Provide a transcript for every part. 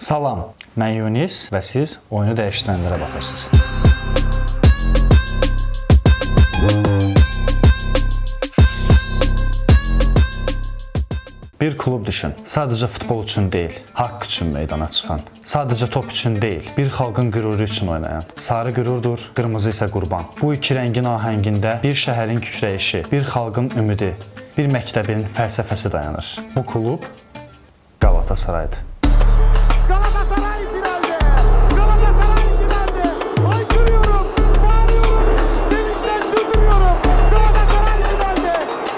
Salam, mən Yunis və siz oyunu dəyişdirənlərə baxırsınız. Bir klub düşün. Sadəcə futbol üçün deyil, haqq üçün meydana çıxan. Sadəcə top üçün deyil, bir xalqın qüruru üçün oynayan. Sarı qürurdur, qırmızı isə qurban. Bu iki rəngin ahəngində bir şəhərin kükrəyişi, bir xalqın ümidi, bir məktəbin fəlsəfəsi dayanır. Bu klub Galatasaraydır. Galatasaray finalde! Galatasaray finalde! Haykırıyorum, bağırıyorum, sevinçten çıldırıyorum. Galatasaray finalde!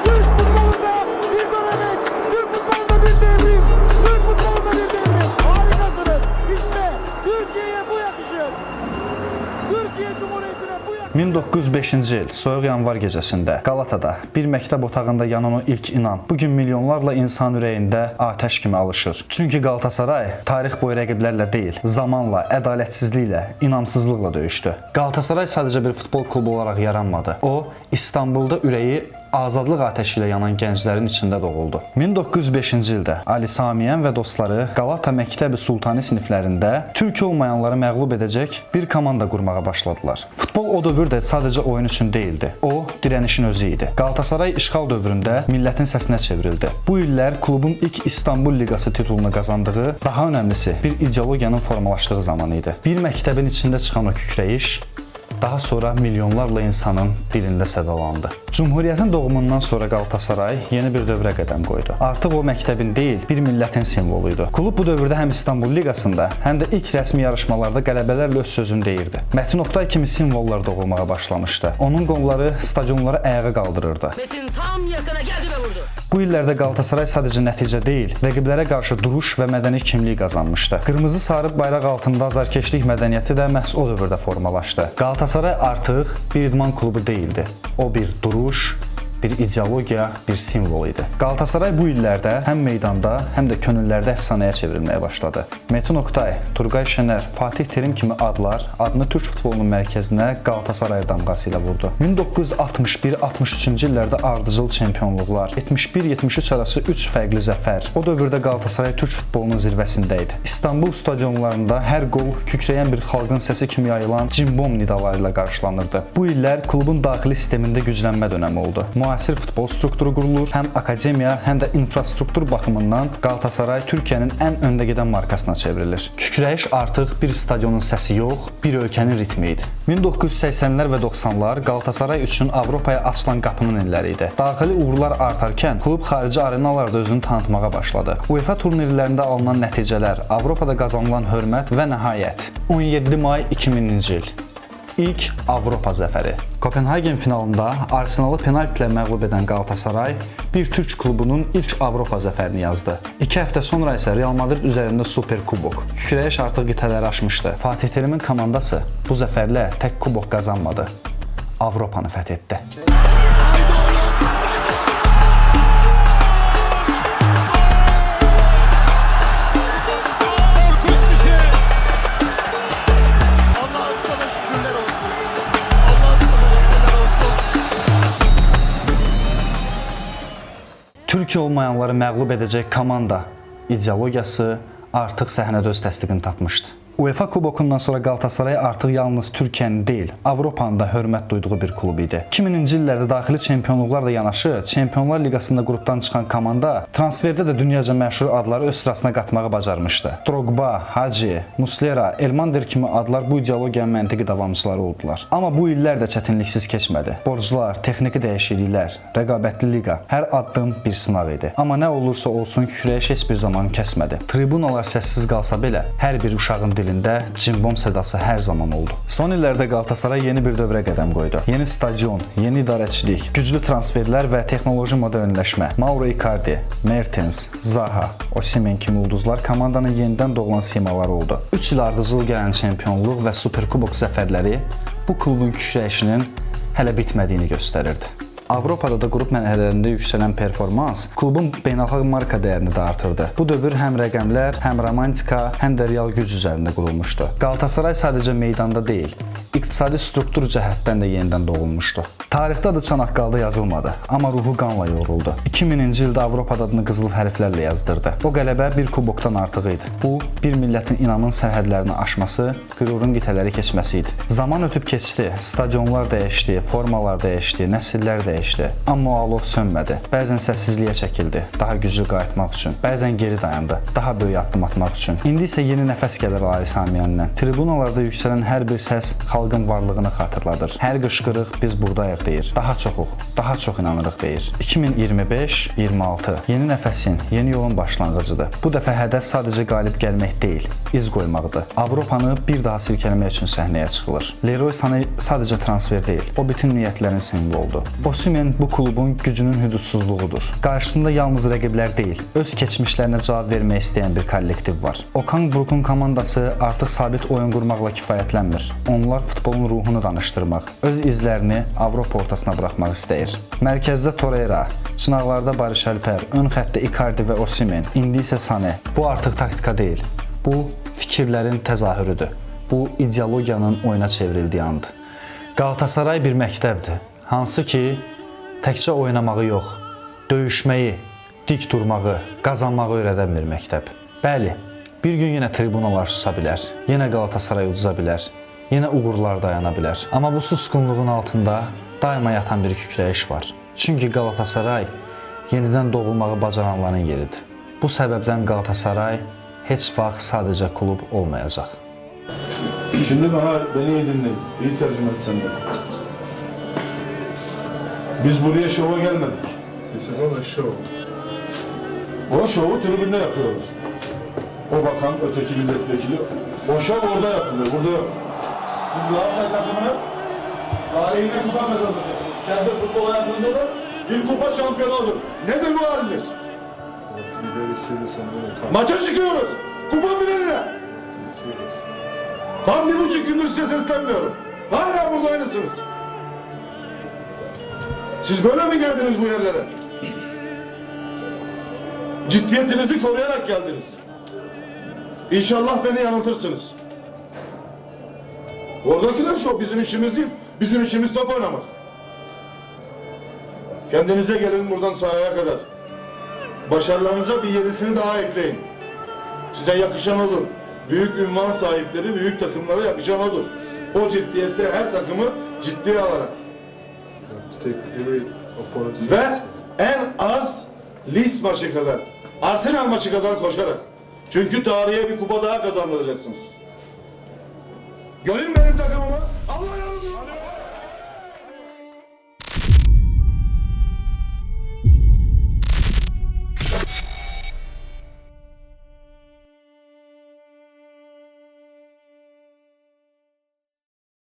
Türk futbolunda bir dönemek, Türk futbolunda bir devrim, Türk futbolunda bir devrim. Harikasınız. İşte Türkiye'ye bu yakışır. Türkiye Cumhuriyeti'ne bu yakışır. 1905-ci il soyuq yanvar gecəsində Qalatada bir məktəb otağında yanan o ilk inan bugün milyonlarla insan ürəyində atəş kimi alışır. Çünki Galatasaray tarix boyu rəqiblərlə deyil, zamanla, ədalətsizliklə, inamsızlıqla döyüşdü. Galatasaray sadəcə bir futbol klubu olaraq yaranmadı. O, İstanbulda ürəyi azadlıq atəşi ilə yanan gənclərin içində doğuldu. 1905-ci ildə Ali Samiyan və dostları Qalata Məktəbi Sultani siniflərində türk olmayanları məğlub edəcək bir komanda qurmağa başladılar. Futbol o dövrdə sadəcə oyun üçün deyildi. O, dirənişin özü idi. Galatasaray işğal dövründə millətin səsinə çevrildi. Bu illər klubun ilk İstanbul Liqası titulunu qazandığı, daha önəmlisi bir ideologiyanın formalaşdığı zaman idi. Bir məktəbin içində çıxan o kükrəyiş daha sonra milyonlarla insanın dilində sədalandı. Cumhuriyyətin doğumundan sonra Galatasaray yeni bir dövrə qədəm qoydu. Artıq o məktəbin deyil, bir millətin simvoluydu. Klub bu dövrdə həm İstanbul Liqasında, həm də ilk rəsmi yarışmalarda qələbələrlə öz sözünü deyirdi. Metin Oktay kimi simvollar doğulmağa başlamışdı. Onun qolları stadionları ayağa qaldırırdı. Metin tam yakına geldi ve vurdu. Bu illərdə Galatasaray sadəcə nəticə deyil, rəqiblərə qarşı duruş və mədəni kimlik qazanmışdı. Qırmızı-sarı bayraq altında azarkeşlik mədəniyyəti də məhz o dövrdə formalaşdı. Galatasaray artıq bir idman klubu deyildi. O bir duruş, bir ideologiya, bir simvol idi. Galatasaray bu illərdə həm meydanda, həm də könüllərdə əfsanəyə çevrilməyə başladı. Metin Oktay, Turqay Şener, Fatih Terim kimi adlar adını türk futbolunun mərkəzinə Galatasaray damğası ilə vurdu. 1961-63-cü illərdə ardıcıl çempionluqlar, 71-73 arası 3 fərqli zəfər. O dövrdə Galatasaray türk futbolunun zirvəsində idi. İstanbul stadionlarında hər qol kükrəyən bir xalqın səsi kimi yayılan cimbom nidaları ilə qarşılanırdı. Bu illər klubun daxili sistemində güclənmə dönəmi oldu. Müasir futbol strukturu qurulur, həm akademiya, həm də infrastruktur baxımından Galatasaray Türkiyənin ən öndə gedən markasına çevrilir. Kükrəyiş artıq bir stadionun səsi yox, bir ölkənin ritmi idi. 1980-lər və 90-lar Galatasaray üçün Avropaya açılan qapının illəri idi. Daxili uğurlar artarkən klub xarici arenalarda özünü tanıtmağa başladı. UEFA turnirlərində alınan nəticələr, Avropada qazanılan hörmət və nəhayət 17 may 2000-ci il İlk Avropa zəfəri. Kopenhagen finalında Arsenalı penalti ilə məğlub edən Galatasaray bir türk klubunun ilk Avropa zəfərini yazdı. 2 həftə sonra isə Real Madrid üzərində Super Kubok. Kükrəyiş artıq qitələri aşmışdı. Fatih Terimin komandası bu zəfərlə tək kubok qazanmadı. Avropanı fəth etdi. Türkiyə olmayanları məğlub edəcək komanda ideologiyası artıq səhnədə öz təsdiqini tapmışdı. UEFA kubokundan sonra Galatasaray artıq yalnız Türkiyənin deyil, Avropanın da hörmət duyduğu bir klub idi. 2000-ci illərdə daxili çempionluqlarla yanaşı, Çempionlar Liqasında qrupdan çıxan komanda transferdə də dünyaca məşhur adları öz sırasına qatmağı bacarmışdı. Drogba, Hacı, Muslera, Elmander kimi adlar bu ideologiyanın məntiqi davamçıları oldular. Amma bu illər də çətinliksiz keçmədi. Borclar, texniki dəyişikliklər, rəqabətli liqa, hər addım bir sınaq idi. Amma nə olursa olsun kükrəyiş heç bir zaman kəsmədi. Tribunalar səssiz qalsa belə, hər bir uşağın dilində cimbom sədası hər zaman oldu. Son illərdə Galatasaray yeni bir dövrə qədəm qoydu. Yeni stadion, yeni idarəçilik, güclü transferlər və texnoloji modernləşmə. Mauro Icardi, Mertens, Zaha, Osimhen kimi ulduzlar komandanın yenidən doğulan simaları oldu. 3 il ardıcıl gələn çempionluq və Super Kubok zəfərləri bu klubun kükrəyişinin hələ bitmədiyini göstərirdi. Avropada da qrup mərhələlərində yüksələn performans klubun beynəlxalq marka dəyərini də artırdı. Bu dövr həm rəqəmlər, həm romantika, həm də real güc üzərində qurulmuşdu. Galatasaray sadəcə meydanda deyil, iqtisadi struktur cəhətdən də yenidən doğulmuşdu. Tarixdə adı Çanaqqalda yazılmadı, amma ruhu qanla yoğruldu. 2000-ci ildə Avropada adını qızıl hərflərlə yazdırdı. O qələbə bir kubokdan artıq idi. Bu, bir millətin inamın sərhədlərini aşması, qürurun qitələri keçməsi idi. Zaman ötüb keçdi, stadionlar dəyişdi, formalar dəyişdi, nəsillər dəyişdi. Amma o alov sönmədi. Bəzən səssizliyə çəkildi, daha güclü qayıtmaq üçün. Bəzən geri dayandı, daha böyük addım atmaq üçün. İndi isə yeni nəfəs gəlir Ali Samiyyəndən. Tribunalarda yüksələn hər bir səs xalqın varlığını xatırladır. Hər qışqırıq biz buradayıq deyir. Daha çoxuq, daha çox inanırıq deyir. 2025-26 yeni nəfəsin, yeni yolun başlanğıcıdır. Bu dəfə hədəf sadəcə qalib gəlmək deyil, iz qoymaqdır. Avropanı bir daha silkələmək üçün səhnəyə çıxılır. Leroy Sané sadəcə transfer deyil, o bütün niyyətlərin simvoludur. Osimhen bu klubun gücünün hüdudsuzluğudur. Qarşısında yalnız rəqiblər deyil, öz keçmişlərinə cavab vermək istəyən bir kollektiv var. Okan Buruk'un komandası artıq sabit oyun qurmaqla kifayətlənmir. Onlar futbolun ruhunu danışdırmaq, öz izlərini Avropa ortasına buraxmaq istəyir. Mərkəzdə Torreira, çınaqlarda Barış Alper, ön xəttdə Icardi və Osimhen, indi isə Sané. Bu artıq taktika deyil. Bu fikirlərin təzahürüdür. Bu ideologiyanın oyuna çevrildiyi andır. Galatasaray bir məktəbdir. Hansı ki, təkcə oynamağı yox, döyüşməyi, dik durmağı, qazanmağı öyrədən bir məktəb. Bəli, bir gün yenə tribunalar susa bilər, yenə Galatasaray uduza bilər, yenə uğurlar dayana bilər. Amma bu susqunluğun altında daima yatan bir kükreyiş var. Çünki Galatasaray yenidən doğulmağı bacaranların yeridir. Bu səbəbdən Galatasaray heç vaxt sadəcə klub olmayacaq. Şimdi beni iyi dinleyin. İyi tercüme et sen de. Biz buraya şova gelmedik. This is not a show. O şovu tribünde yapıyorlar. O bakan, öteki milletvekili. O şov orada yapılıyor, burada yok. Siz Galatasaray takımını tarihine kupa kazanacaksınız. Kendi futbol hayatınızda da bir kupa şampiyonu olun. Nedir bu haliniz? We have to be very serious and very calm. Maça çıkıyoruz. Kupa finaline. To be serious. Tam 1,5 gündür size seslenmiyorum. Hala burada aynısınız. Siz böyle mi geldiniz bu yerlere? Ciddiyetinizi koruyarak geldiniz. İnşallah beni yanıltırsınız. Oradakiler şu bizim işimiz değil. Bizim işimiz top oynamak. Kendinize gelin buradan sahaya kadar. Başarılarınıza bir yenisini daha ekleyin. Size yakışan olur. Büyük ünvan sahipleri, büyük takımlara yakışan odur. O ciddiyette her takımı ciddiye alarak. You have to take every opponent Ve seriously. en az Leeds maçı kadar, Arsenal maçı kadar koşarak. Çünkü tarihe bir kupa daha kazandıracaksınız. Görün benim takımımı. Allah yardımcınız.